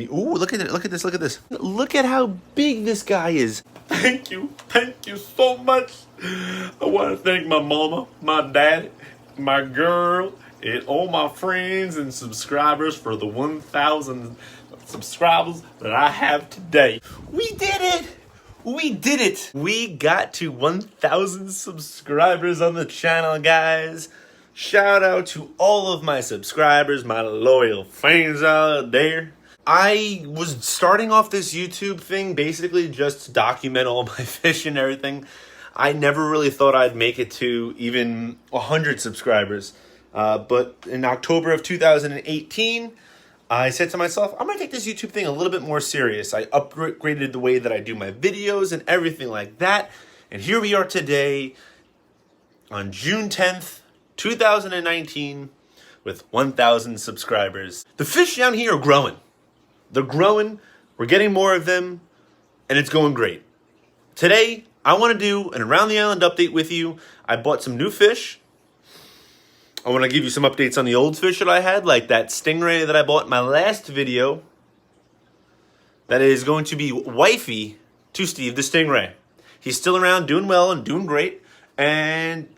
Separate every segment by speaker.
Speaker 1: Ooh, look at it. Look at this. Look at this. Look at how big this guy is. Thank you. Thank you so much. I want to thank my mama, my dad, my girl, and all my friends and subscribers for the 1,000 subscribers that I have today. We did it. We did it. We got to 1,000 subscribers on the channel, guys. Shout out to all of my subscribers, my loyal fans out there. I was starting off this YouTube thing basically just to document all my fish and everything. I never really thought I'd make it to even 100 subscribers. But in October of 2018, I said to myself, I'm going to take this YouTube thing a little bit more serious. I upgraded the way that I do my videos and everything like that. And here we are today on June 10th, 2019 with 1,000 subscribers. The fish down here are growing. They're growing. We're getting more of them. And it's going great. Today, I want to do an Around the Island update with you. I bought some new fish. I want to give you some updates on the old fish that I had, like that stingray that I bought in my last video. That is going to be wifey to Steve the Stingray. He's still around, doing well and doing great. And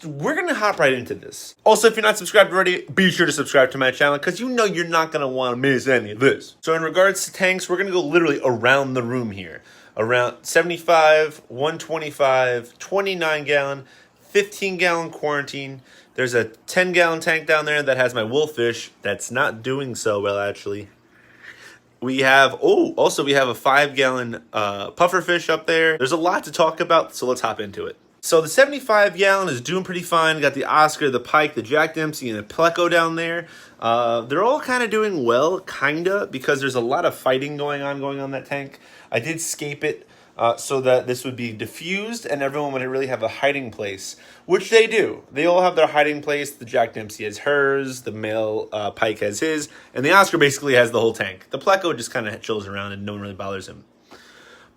Speaker 1: we're going to hop right into this. Also, if you're not subscribed already, be sure to subscribe to my channel because you know you're not going to want to miss any of this. So in regards to tanks, we're going to go literally around the room here. Around 75, 125, 29 gallon, 15 gallon quarantine. There's a 10-gallon tank down there that has my wolffish that's not doing so well, actually. We have, also we have a 5-gallon pufferfish up there. There's a lot to talk about, so let's hop into it. So the 75-gallon is doing pretty fine. Got the Oscar, the Pike, the Jack Dempsey, and the Pleco down there. They're all kind of doing well, because there's a lot of fighting going on that tank. I did scape it so that this would be diffused and everyone would really have a hiding place, which they do. They all have their hiding place. The Jack Dempsey has hers, the male Pike has his, and the Oscar basically has the whole tank. The Pleco just kind of chills around and no one really bothers him.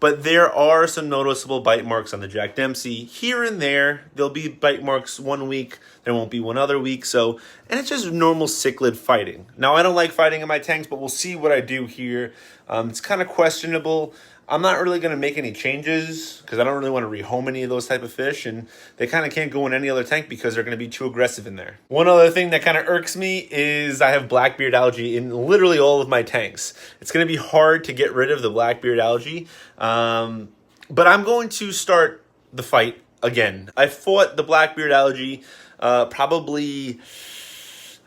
Speaker 1: But there are some noticeable bite marks on the Jack Dempsey. Here and there, there'll be bite marks one week, there won't be one other week. And it's just normal cichlid fighting. Now, I don't like fighting in my tanks, but we'll see what I do here. It's kind of questionable. I'm not really going to make any changes because I don't really want to rehome any of those type of fish, and they kind of can't go in any other tank because they're going to be too aggressive in there. One other thing that kind of irks me is I have blackbeard algae in literally all of my tanks. It's going to be hard to get rid of the blackbeard algae, but I'm going to start the fight again. I fought the blackbeard algae probably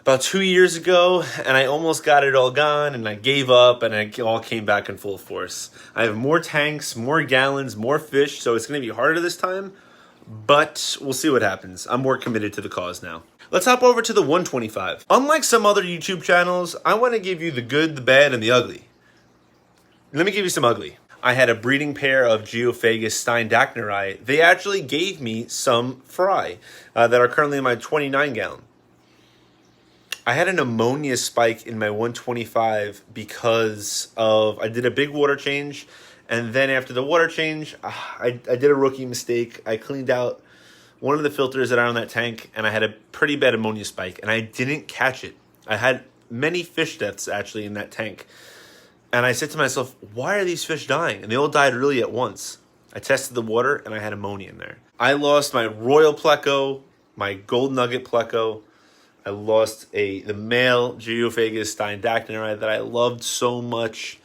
Speaker 1: about 2 years ago, and I almost got it all gone, and I gave up, and it all came back in full force. I have more tanks, more gallons, more fish, so it's going to be harder this time, but we'll see what happens. I'm more committed to the cause now. Let's hop over to the 125. Unlike some other YouTube channels, I want to give you the good, the bad, and the ugly. Let me give you some ugly. I had a breeding pair of Geophagus steindachnerai. They actually gave me some fry that are currently in my 29 gallon. I had an ammonia spike in my 125 because I did a big water change, and then after the water change, I did a rookie mistake. I cleaned out one of the filters that are on that tank, and I had a pretty bad ammonia spike, and I didn't catch it. I had many fish deaths, actually, in that tank. And I said to myself, why are these fish dying? And they all died really at once. I tested the water, and I had ammonia in there. I lost my royal Pleco, my gold nugget Pleco. I lost the male Geophagus steindachnerai that I loved so much.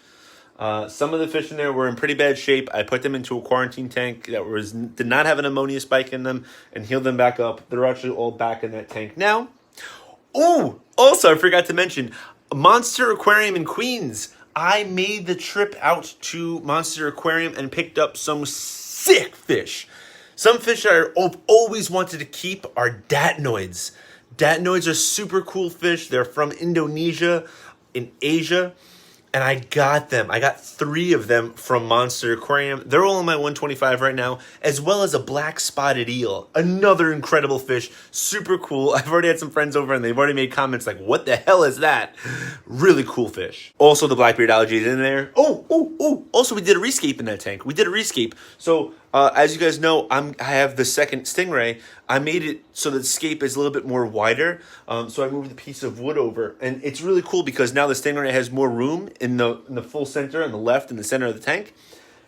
Speaker 1: Some of the fish in there were in pretty bad shape. I put them into a quarantine tank that did not have an ammonia spike in them and healed them back up. They're actually all back in that tank now. Oh, also I forgot to mention, Monster Aquarium in Queens. I made the trip out to Monster Aquarium and picked up some sick fish. Some fish that I've always wanted to keep are datnoids. Datnoids are super cool fish. They're from Indonesia in Asia. And I got them. I got 3 of them from Monster Aquarium. They're all in my 125 right now, as well as a black spotted eel. Another incredible fish. Super cool. I've already had some friends over and they've already made comments like, what the hell is that? Really cool fish. Also, the blackbeard algae is in there. Also, we did a rescape in that tank. We did a rescape. So As you guys know, I have the second Stingray. I made it so the escape is a little bit more wider. So I moved a piece of wood over, and it's really cool because now the Stingray has more room in the full center, on the left, in the center of the tank,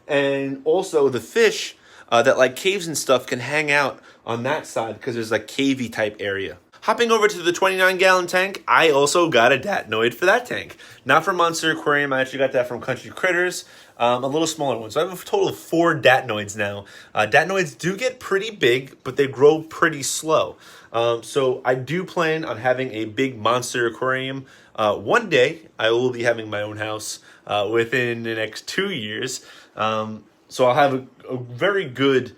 Speaker 1: and also the fish that like caves and stuff can hang out on that side because there's like cavey type area. Hopping over to the 29-gallon tank, I also got a datnoid for that tank. Not from Monster Aquarium, I actually got that from Country Critters, a little smaller one. So I have a total of 4 datnoids now. Datnoids do get pretty big, but they grow pretty slow. So I do plan on having a big Monster Aquarium. One day, I will be having my own house within the next 2 years. So I'll have a very good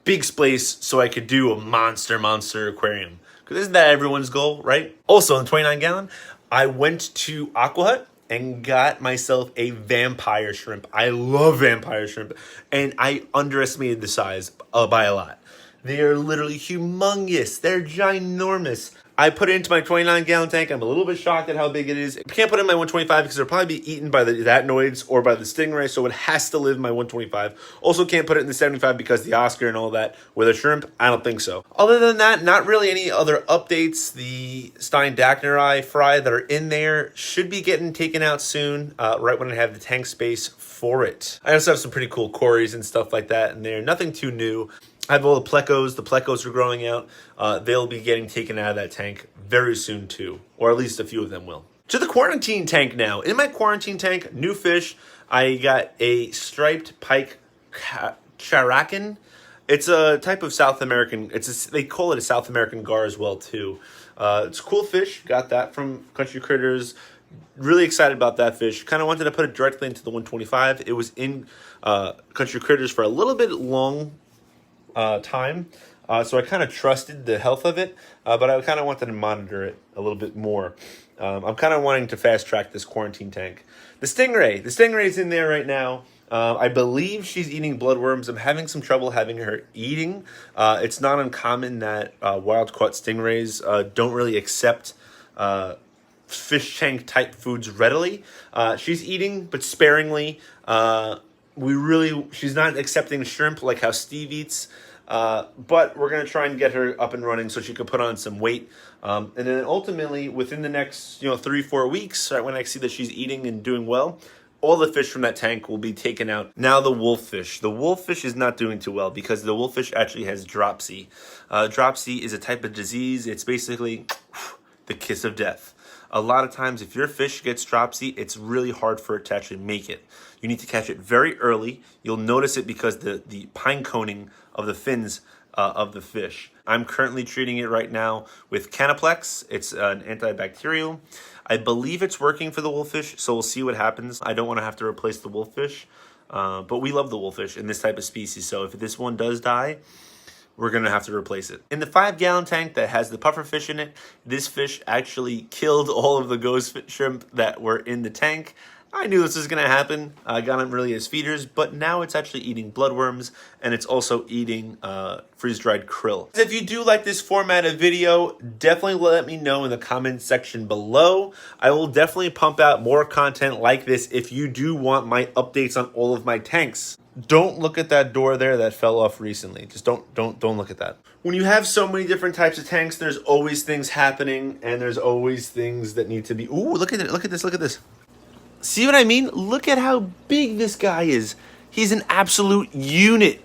Speaker 1: big space so I could do a monster aquarium. Because isn't that everyone's goal, right? Also, in 29-gallon, I went to Aqua Hut and got myself a vampire shrimp. I love vampire shrimp, and I underestimated the size by a lot. They are literally humongous. They're ginormous. I put it into my 29-gallon tank. I'm a little bit shocked at how big it is. I can't put it in my 125 because it'll probably be eaten by the datnoids or by the Stingray, so it has to live in my 125. Also can't put it in the 75 because the Oscar and all that. With a shrimp, I don't think so. Other than that, not really any other updates. The Steindachnerai fry that are in there should be getting taken out soon, right when I have the tank space for it. I also have some pretty cool cories and stuff like that in there. Nothing too new. I have all the plecos. The plecos are growing out. They'll be getting taken out of that tank very soon too, or at least a few of them will. To the quarantine tank now. In my quarantine tank, new fish. I got a striped pike characan. It's a type of South American. They call it a South American gar as well too. It's a cool fish. Got that from Country Critters. Really excited about that fish. Kind of wanted to put it directly into the 125. It was in Country Critters for a little bit long time, so I kind of trusted the health of it, but I kind of wanted to monitor it a little bit more. I'm kind of wanting to fast track this quarantine tank. The Stingray is in there right now. I believe she's eating bloodworms. I'm having some trouble having her eating. It's not uncommon that wild caught stingrays don't really accept fish tank type foods readily. She's eating, but sparingly. She's not accepting shrimp like how Steve eats, but we're going to try and get her up and running so she could put on some weight. And then ultimately, within the next 3-4 weeks, right when I see that she's eating and doing well, all the fish from that tank will be taken out. Now the wolffish. The wolffish is not doing too well because the wolffish actually has dropsy. Dropsy is a type of disease. It's basically the kiss of death. A lot of times, if your fish gets dropsy, it's really hard for it to actually make it. You need to catch it very early. You'll notice it because the pine coning of the fins of the fish. I'm currently treating it right now with Canaplex. It's an antibacterial. I believe it's working for the wolffish, so we'll see what happens. I don't want to have to replace the wolffish, but we love the wolffish in this type of species, so if this one does die, we're going to have to replace it. In the 5-gallon tank that has the pufferfish in it, this fish actually killed all of the ghost shrimp that were in the tank. I knew this was going to happen. I got them really as feeders, but now it's actually eating bloodworms, and it's also eating freeze-dried krill. If you do like this format of video, definitely let me know in the comment section below. I will definitely pump out more content like this if you do want my updates on all of my tanks. Don't look at that door there that fell off recently. Just don't look at that. When you have so many different types of tanks, there's always things happening, and there's always things that need to be... Ooh, look at it. Look at this. Look at this. See what I mean? Look at how big this guy is. He's an absolute unit.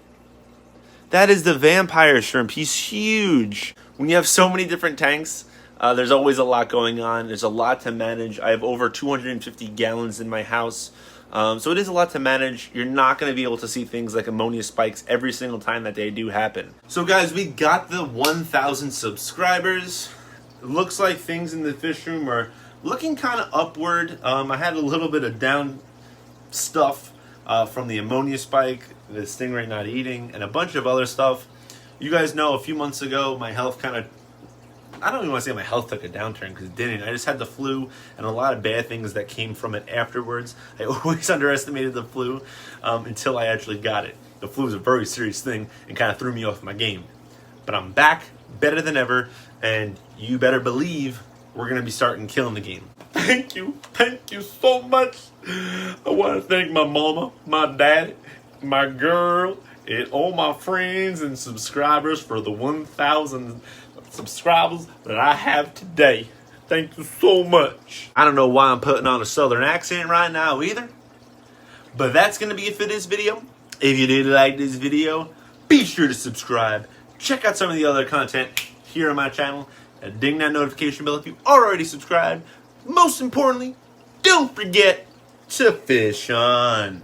Speaker 1: That is the vampire shrimp. He's huge. When you have so many different tanks, there's always a lot going on. There's a lot to manage. I have over 250 gallons in my house. So it is a lot to manage. You're not going to be able to see things like ammonia spikes every single time that they do happen. So guys, we got the 1,000 subscribers. It looks like things in the fish room are looking kind of upward. I had a little bit of down stuff from the ammonia spike, the stingray not eating, and a bunch of other stuff. You guys know a few months ago my health kind of, I don't even want to say my health took a downturn because it didn't. I just had the flu and a lot of bad things that came from it afterwards. I always underestimated the flu until I actually got it. The flu is a very serious thing and kind of threw me off my game. But I'm back, better than ever, and you better believe we're going to be starting killing the game. Thank you so much. I want to thank my mama, my dad, my girl. and all my friends and subscribers for the 1,000 subscribers that I have today. Thank you so much. I don't know why I'm putting on a southern accent right now either, but that's going to be it for this video. If you did like this video, be sure to subscribe. Check out some of the other content here on my channel. And ding that notification bell if you already subscribed. Most importantly, don't forget to fish on.